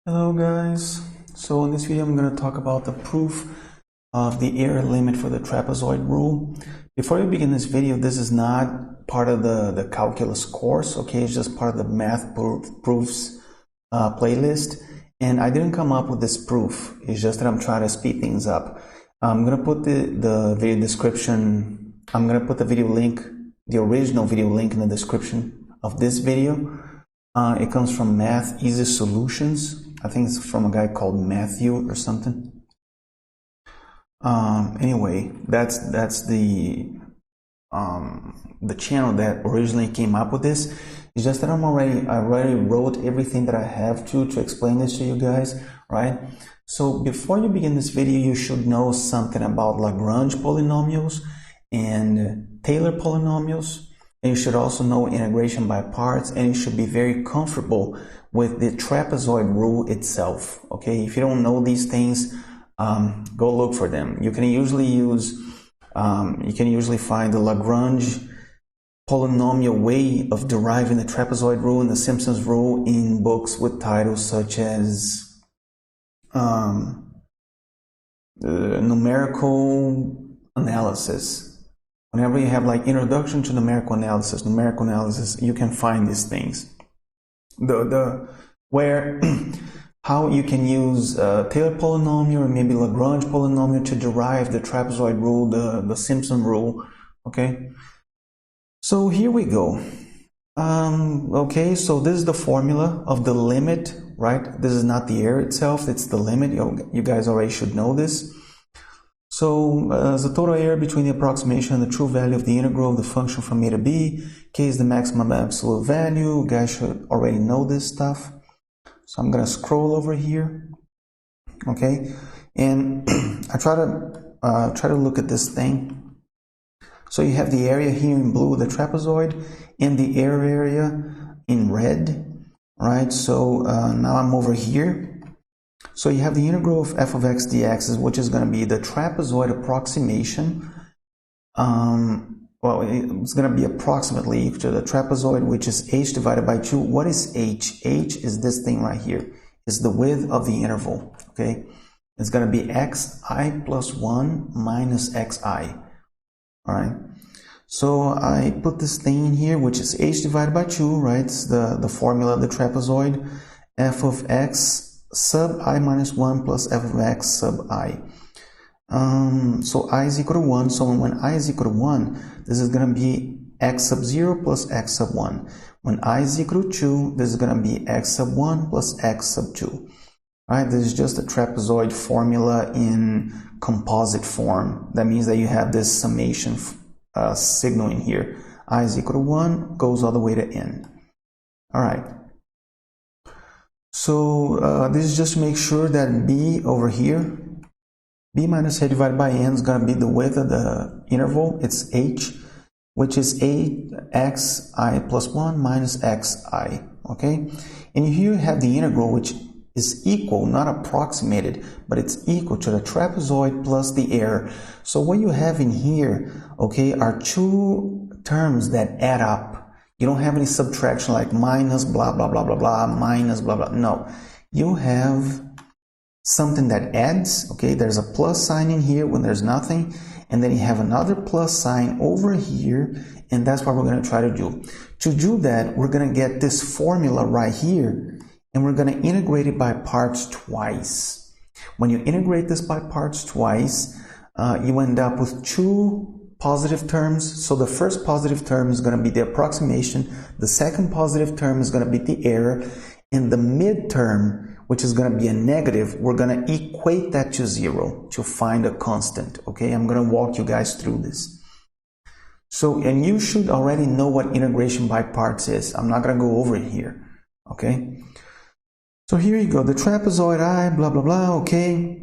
Hello guys, so in this video I'm going to talk about the proof of the area limit for the trapezoid rule. Before we begin this video, this is not part of the calculus course, okay? It's just part of the math proofs playlist, and I didn't come up with this proof. It's just that I'm trying to speed things up. I'm going to put the video description, I'm going to put the video link, the original video link in the description of this video. It comes from Math Easy Solutions. I think it's from a guy called Matthew or something. Anyway, that's the channel that originally came up with this. It's just that I already wrote everything that I have to explain this to you guys, right? So before you begin this video, you should know something about Lagrange polynomials and Taylor polynomials. And you should also know integration by parts, and you should be very comfortable with the trapezoid rule itself. Okay, if you don't know these things, go look for them. You can usually find the Lagrange polynomial way of deriving the trapezoid rule and the Simpson's rule in books with titles such as numerical analysis. Whenever you have like introduction to numerical analysis, you can find these things. How you can use Taylor polynomial or maybe Lagrange polynomial to derive the trapezoid rule, the Simpson rule. Okay, so here we go. Okay, so this is the formula of the limit, right? This is not the area itself, it's the limit. You guys already should know this. So the total area between the approximation and the true value of the integral of the function from a to b. K is the maximum absolute value. You guys should already know this stuff. So I'm going to scroll over here. Okay, and I try to look at this thing. So you have the area here in blue, the trapezoid, and the area in red, right? So now I'm over here. So you have the integral of f of x dx, which is going to be the trapezoid approximation. Well, it's going to be approximately equal to the trapezoid, which is h divided by 2. What is h? H is this thing right here. It's the width of the interval, okay? It's going to be xi plus 1 minus xi, all right? So I put this thing in here, which is h divided by 2, right? It's the formula of the trapezoid, f of x sub I minus 1 plus f of x sub I. So I is equal to 1. So when I is equal to 1, this is going to be x sub 0 plus x sub 1. When I is equal to 2, this is going to be x sub 1 plus x sub 2. All right, this is just a trapezoid formula in composite form. That means that you have this summation signal in here. I is equal to 1 goes all the way to n. All right. So this is just to make sure that b over here, b minus a divided by n is going to be the width of the interval. It's h, which is 8xi plus 1 minus xi, okay? And here you have the integral, which is equal, not approximated, but it's equal to the trapezoid plus the area. So what you have in here, okay, are two terms that add up. You don't have any subtraction like minus blah, blah, blah, blah, blah, minus blah, blah. No, you have something that adds, okay? There's a plus sign in here when there's nothing, and then you have another plus sign over here, and that's what we're going to try to do. To do that, we're going to get this formula right here, and we're going to integrate it by parts twice. When you integrate this by parts twice, you end up with two positive terms. So the first positive term is going to be the approximation, the second positive term is going to be the error, and the midterm, which is going to be a negative, we're going to equate that to 0 to find a constant. Okay, I'm going to walk you guys through this. So, and you should already know what integration by parts is. I'm not going to go over it here. Okay, so here you go, the trapezoid I, blah blah blah. Okay,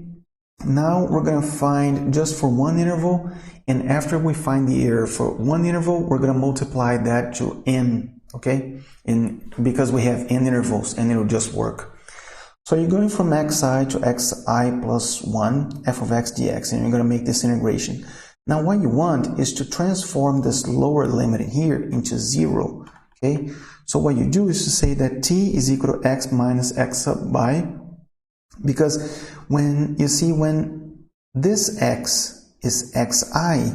now we're going to find just for one interval, and after we find the error for one interval, we're going to multiply that to n, okay? And because we have n intervals, and it'll just work. So you're going from xi to xi plus 1 f of x dx, and you're going to make this integration. Now what you want is to transform this lower limit here into 0, okay? So what you do is to say that t is equal to x minus x sub by Because when you see, when this x is xi,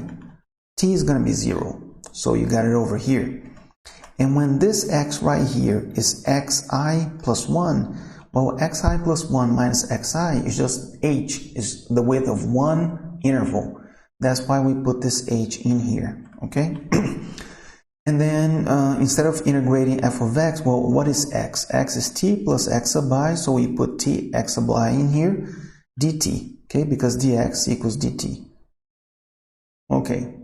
t is going to be 0. So you got it over here. And when this x right here is xi plus 1, well, xi plus 1 minus xi is just h, is the width of one interval. That's why we put this h in here, okay? And then instead of integrating f of x, well, what is x? X is t plus x sub I, so we put t x sub I in here, dt, okay? Because dx equals dt. Okay.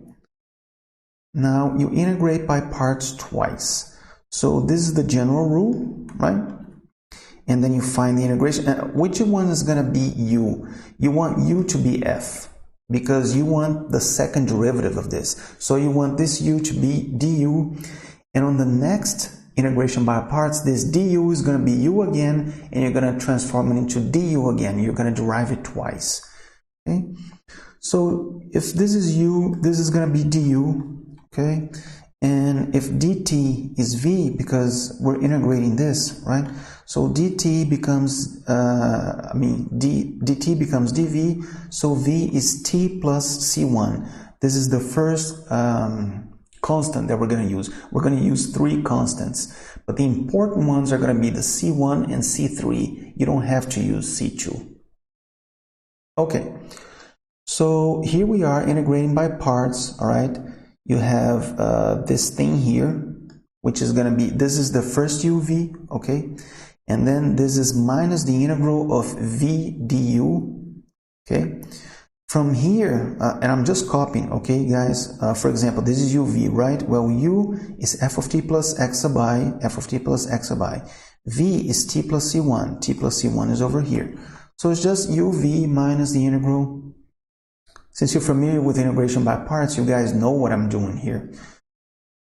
Now you integrate by parts twice. So this is the general rule, right? And then you find the integration. Which one is going to be u? You want u to be f, because you want the second derivative of this. So you want this u to be du, and on the next integration by parts, this du is going to be u again, and you're going to transform it into du again. You're going to derive it twice. Okay? So if this is u, this is going to be du, okay? And if dt is v, because we're integrating this, right? So dt becomes, dt becomes dv, so v is t plus c1. This is the first constant that we're going to use. We're going to use 3 constants, but the important ones are going to be the c1 and c3. You don't have to use c2. Okay, so here we are integrating by parts, all right? You have this thing here, which is going to be, this is the first uv, okay? And then this is minus the integral of v du, okay? From here, and I'm just copying, okay, guys? For example, this is uv, right? Well, u is f of t plus x sub I, f of t plus x sub I. V is t plus c1, t plus c1 is over here. So it's just uv minus the integral. Since you're familiar with integration by parts, you guys know what I'm doing here.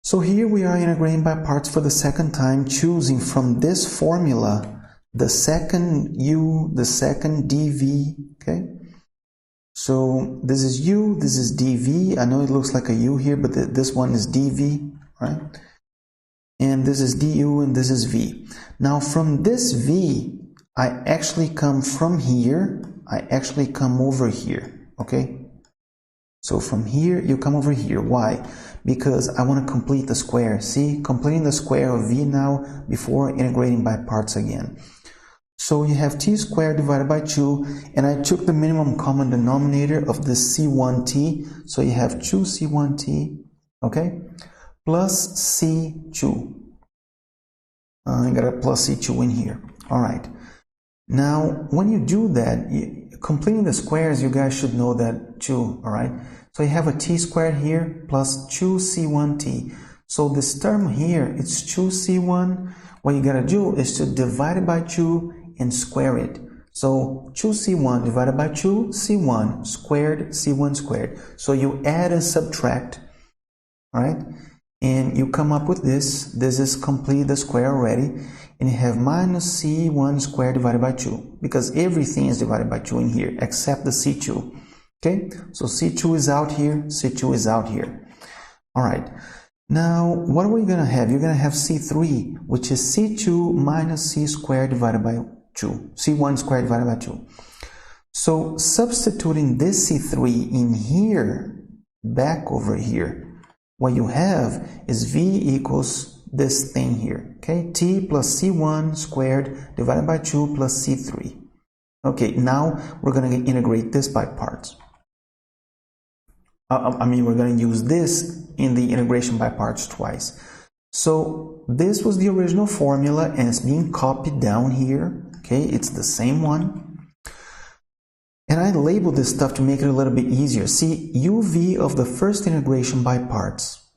So here we are integrating by parts for the second time, choosing from this formula the second u, the second dv, okay? So this is u, this is dv. I know it looks like a u here, but this one is dv, right? And this is du, and this is v. Now from this v, I actually come from here, I actually come over here, okay? So from here, you come over here. Why? Because I want to complete the square. See, completing the square of v now before integrating by parts again. So you have t squared divided by 2, and I took the minimum common denominator of the c1t. So you have 2c1t, okay, plus c2. I got a plus c2 in here. All right. Now, when you do that, completing the squares, you guys should know that too, all right? So you have a t squared here plus 2c1t. So this term here, it's 2c1. What you gotta do is to divide it by 2 and square it. So 2c1 divided by 2c1 squared, c1 squared. So you add and subtract, all right? And you come up with this. This is complete the square already. And you have minus c1 squared divided by 2, because everything is divided by 2 in here except the c2. Okay, so c2 is out here, c2 is out here. All right, now what are we going to have? You're going to have c3, which is c2 minus c squared divided by 2, c1 squared divided by 2. So substituting this c3 in here, back over here, what you have is v equals this thing here, okay? T plus c1 squared divided by 2 plus c3. Okay, now we're going to integrate this by parts. We're going to use this in the integration by parts twice. So this was the original formula, and it's being copied down here, okay? It's the same one. And I labeled this stuff to make it a little bit easier. See, uv of the first integration by parts.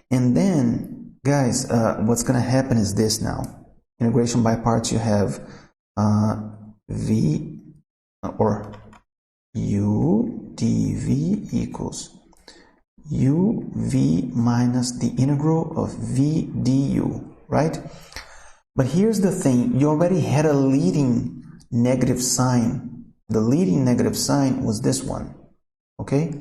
And then, guys, what's going to happen is this now. Integration by parts, you have v or u dv equals uv minus the integral of v du, right? But here's the thing. You already had a leading negative sign. The leading negative sign was this one, okay?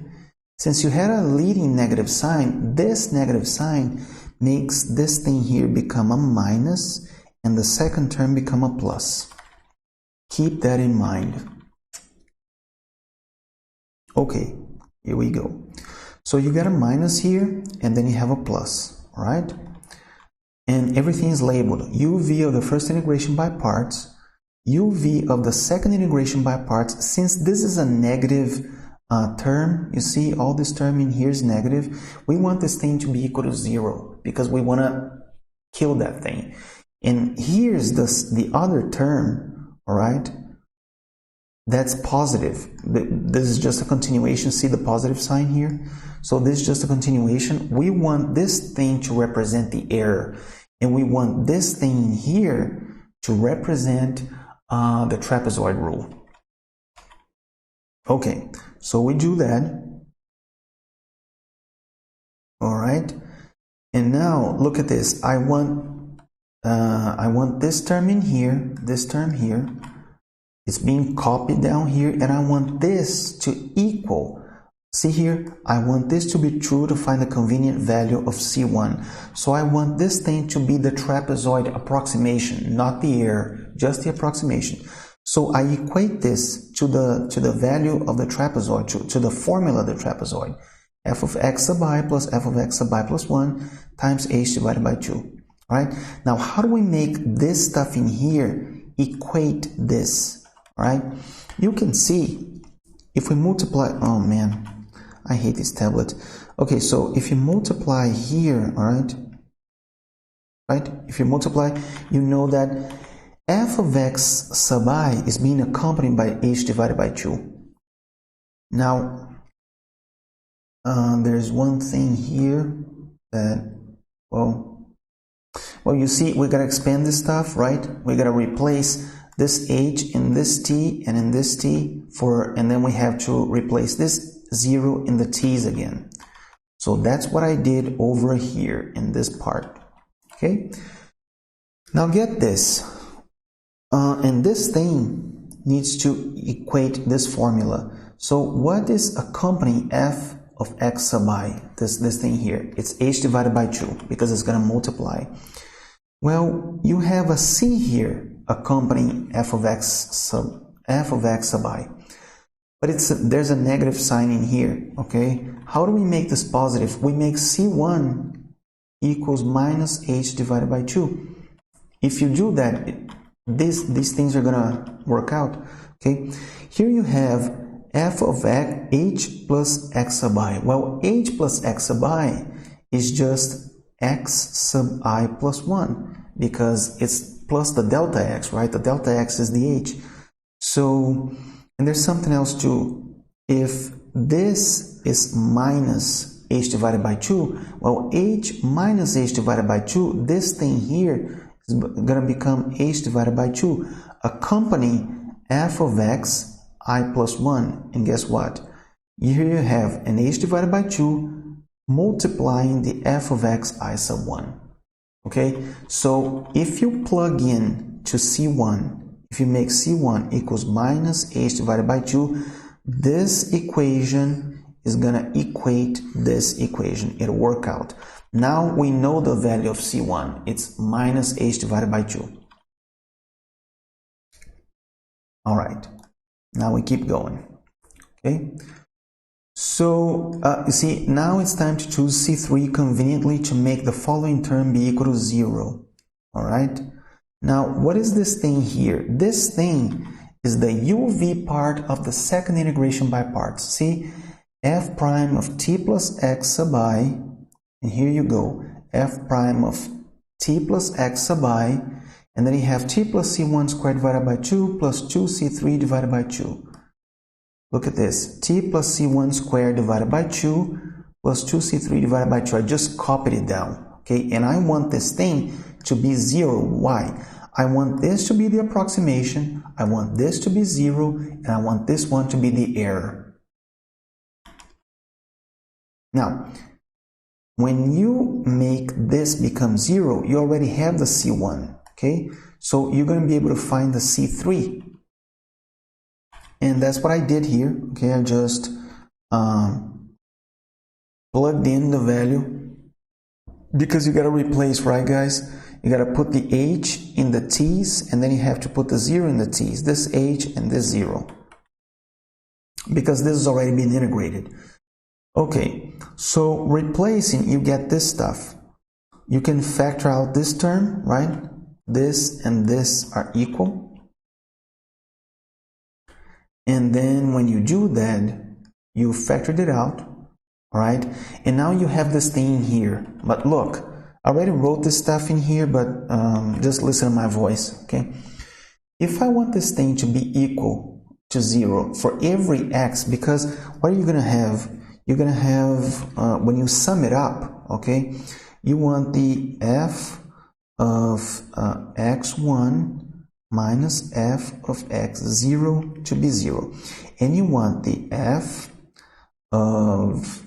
Since you had a leading negative sign, this negative sign makes this thing here become a minus and the second term become a plus. Keep that in mind. Okay, here we go. So you got a minus here, and then you have a plus, all right? And everything is labeled UV of the first integration by parts, UV of the second integration by parts. Since this is a negative term, you see all this term in here is negative, we want this thing to be equal to 0 because we want to kill that thing. And here's the other term, all right, that's positive. This is just a continuation. See the positive sign here? So this is just a continuation. We want this thing to represent the error, and we want this thing here to represent the trapezoid rule. Okay, so we do that. All right, and now look at this. I want this term in here, this term here. It's being copied down here, and I want this to equal. See here, I want this to be true to find the convenient value of C1. So I want this thing to be the trapezoid approximation, not the error, just the approximation. So I equate this to the value of the trapezoid, to the formula of the trapezoid. F of x sub I plus f of x sub I plus 1 times h divided by 2. All right? Now, how do we make this stuff in here equate this? All right? You can see if we multiply, oh man, I hate this tablet. Okay, so if you multiply here, all right? Right? If you multiply, you know that f of x sub I is being accompanied by h divided by 2. Now, there's one thing here that, well, you see, we gotta expand this stuff, right? We gotta replace this h in this t and in this t and then we have to replace this 0 in the t's again. So that's what I did over here in this part. Okay. Now get this, and this thing needs to equate this formula. So what is accompanying f of x sub I? This thing here, it's h divided by 2 because it's going to multiply. Well, you have a c here accompanying f of x sub I, but there's a negative sign in here. Okay, how do we make this positive? We make c1 equals minus h divided by 2. If you do that, these things are gonna work out. Okay, here you have f of h plus x sub I. Well, h plus x sub I is just x sub I plus 1 because it's plus the delta x, right? The delta x is the h. So, and there's something else too. If this is minus h divided by 2, well, h minus h divided by 2, this thing here is going to become h divided by 2, accompany f of x I plus 1. And guess what? Here you have an h divided by 2 multiplying the f of x I sub 1. Okay, so if you plug in to C1, if you make C1 equals minus h divided by 2, this equation is going to equate this equation. It'll work out. Now we know the value of C1. It's minus h divided by 2. All right. Now we keep going. Okay. So, you see, now it's time to choose C3 conveniently to make the following term be equal to 0. All right. Now, what is this thing here? This thing is the UV part of the second integration by parts. See, f prime of t plus x sub I, and here you go, f prime of t plus x sub I, and then you have t plus c1 squared divided by 2 plus 2c3 divided by 2. Look at this, t plus c1 squared divided by 2 plus 2c3 divided by 2. I just copied it down, okay? And I want this thing to be 0. Why? I want this to be the approximation, I want this to be 0, and I want this one to be the error. Now, when you make this become 0, you already have the c1, okay? So you're going to be able to find the c3. And that's what I did here. Okay, I just plugged in the value because you got to replace, right, guys? You got to put the h in the t's, and then you have to put the 0 in the t's. This h and this 0. Because this has already been integrated. Okay, so replacing, you get this stuff. You can factor out this term, right? This and this are equal. And then when you do that, you factored it out, right? And now you have this thing here. But look, I already wrote this stuff in here, but just listen to my voice, okay? If I want this thing to be equal to 0 for every x, because what are you going to have? You're going to have, when you sum it up, okay, you want the f of x1 minus f of x0 to be 0. And you want the f of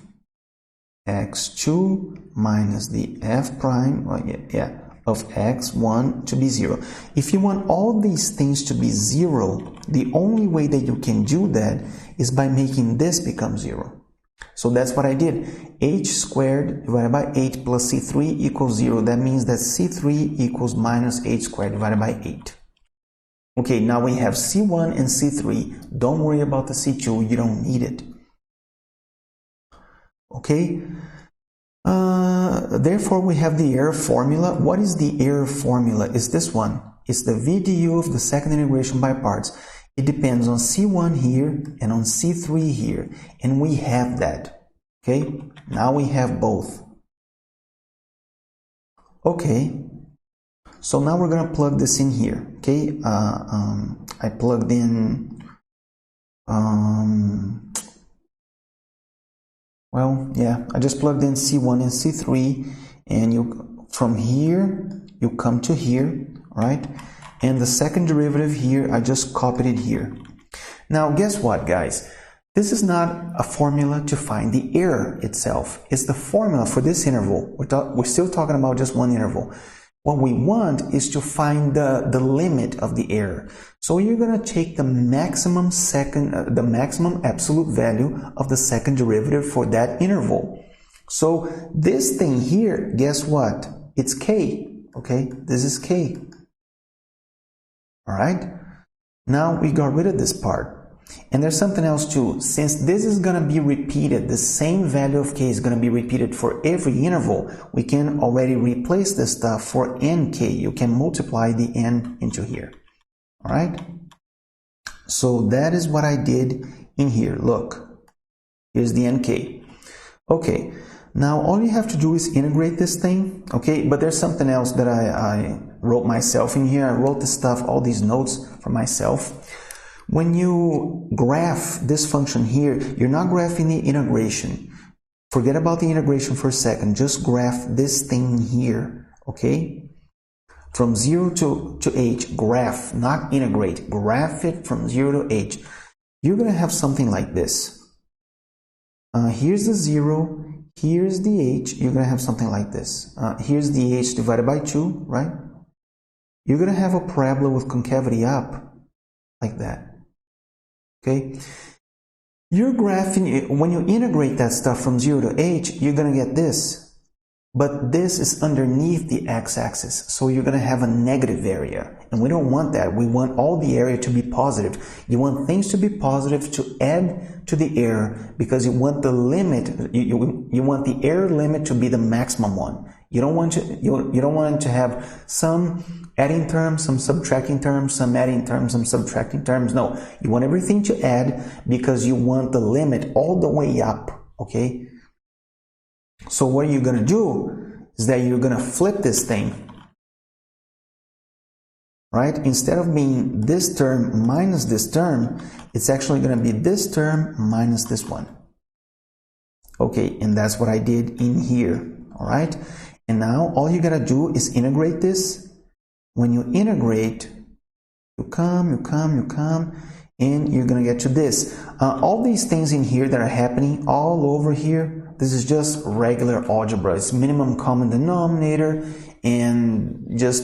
x2 minus the f prime of x1 to be 0. If you want all these things to be 0, the only way that you can do that is by making this become 0. So that's what I did. H squared divided by 8 plus C3 equals 0. That means that C3 equals minus H squared divided by 8. Okay, now we have C1 and C3. Don't worry about the C2. You don't need it. Okay. Therefore, we have the error formula. What is the error formula? It's this one. It's the VDU of the second integration by parts. It depends on C1 here and on C3 here. And we have that. Okay, now we have both. Okay, so now we're going to plug this in here. Okay, I plugged in, I just plugged in C1 and C3, and you from here, you come to here, right? And the second derivative here, I just copied it here. Now, guess what, guys? This is not a formula to find the error itself. It's the formula for this interval. We're still talking about just one interval. What we want is to find the limit of the error. So you're going to take the maximum absolute value of the second derivative for that interval. So this thing here, guess what? It's k. Okay, this is k. All right. Now we got rid of this part. And there's something else too. Since this is going to be repeated, the same value of k is going to be repeated for every interval, we can already replace this stuff for nk. You can multiply the n into here. All right? So that is what I did in here. Look, here's the nk. Okay, now all you have to do is integrate this thing. Okay, but there's something else that I wrote myself in here. I wrote this stuff, all these notes for myself. When you graph this function here, you're not graphing the integration. Forget about the integration for a second. Just graph this thing here, okay? From 0 to h, graph, not integrate. Graph it from 0 to h. You're going to have something like this. Here's the 0, here's the h. You're going to have something like this. Here's the h divided by 2, right? You're going to have a parabola with concavity up, like that. Okay, you're graphing, when you integrate that stuff from 0 to h, you're going to get this. But this is underneath the x-axis, so you're going to have a negative area. And we don't want that. We want all the area to be positive. You want things to be positive to add to the error, because you want the limit, you want the error limit to be the maximum one. You don't want to have some adding terms, some subtracting terms, some adding terms, some subtracting terms. No, you want everything to add because you want the limit all the way up, okay? So what you're going to do is that you're going to flip this thing, right? Instead of being this term minus this term, it's actually going to be this term minus this one. Okay, and that's what I did in here, all right? And now all you got to do is integrate this. When you integrate, you come, and you're going to get to this. All these things in here that are happening all over here, this is just regular algebra. It's minimum common denominator and just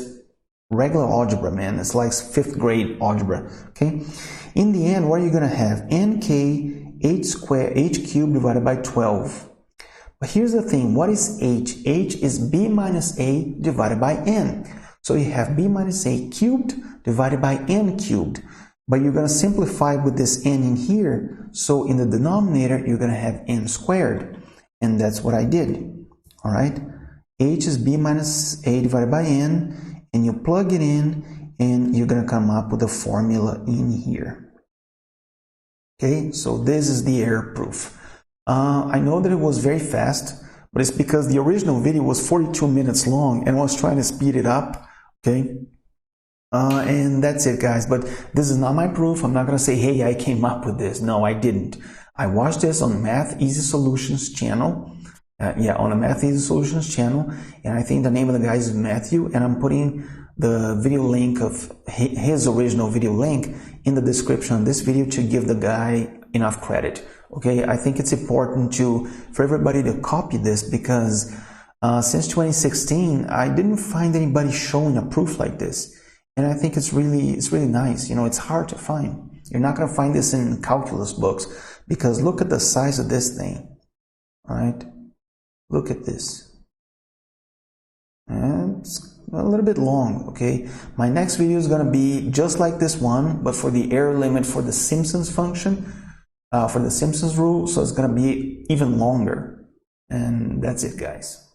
regular algebra, man. It's like 5th grade algebra, okay? In the end, what are you going to have? nk h cubed divided by 12. But here's the thing. What is h? H is b minus a divided by n. So you have b minus a cubed divided by n cubed. But you're going to simplify with this n in here. So in the denominator, you're going to have n squared. And that's what I did. All right. H is b minus a divided by n. And you plug it in, and you're going to come up with a formula in here. Okay. So this is the error proof. I know that it was very fast, but it's because the original video was 42 minutes long and I was trying to speed it up. Okay. And that's it, guys. But this is not my proof. I'm not going to say, hey, I came up with this. No, I didn't. I watched this on Math Easy Solutions channel. On the Math Easy Solutions channel. And I think the name of the guy is Matthew. And I'm putting the video link of his original video link in the description of this video to give the guy enough credit. Okay, I think it's important for everybody to copy this because since 2016, I didn't find anybody showing a proof like this. And I think it's really nice. You know, it's hard to find. You're not going to find this in calculus books because look at the size of this thing. All right, look at this. And it's a little bit long. Okay, my next video is going to be just like this one, but for the error limit for the Simpsons function, for the Simpsons rule. So it's going to be even longer. And that's it, guys.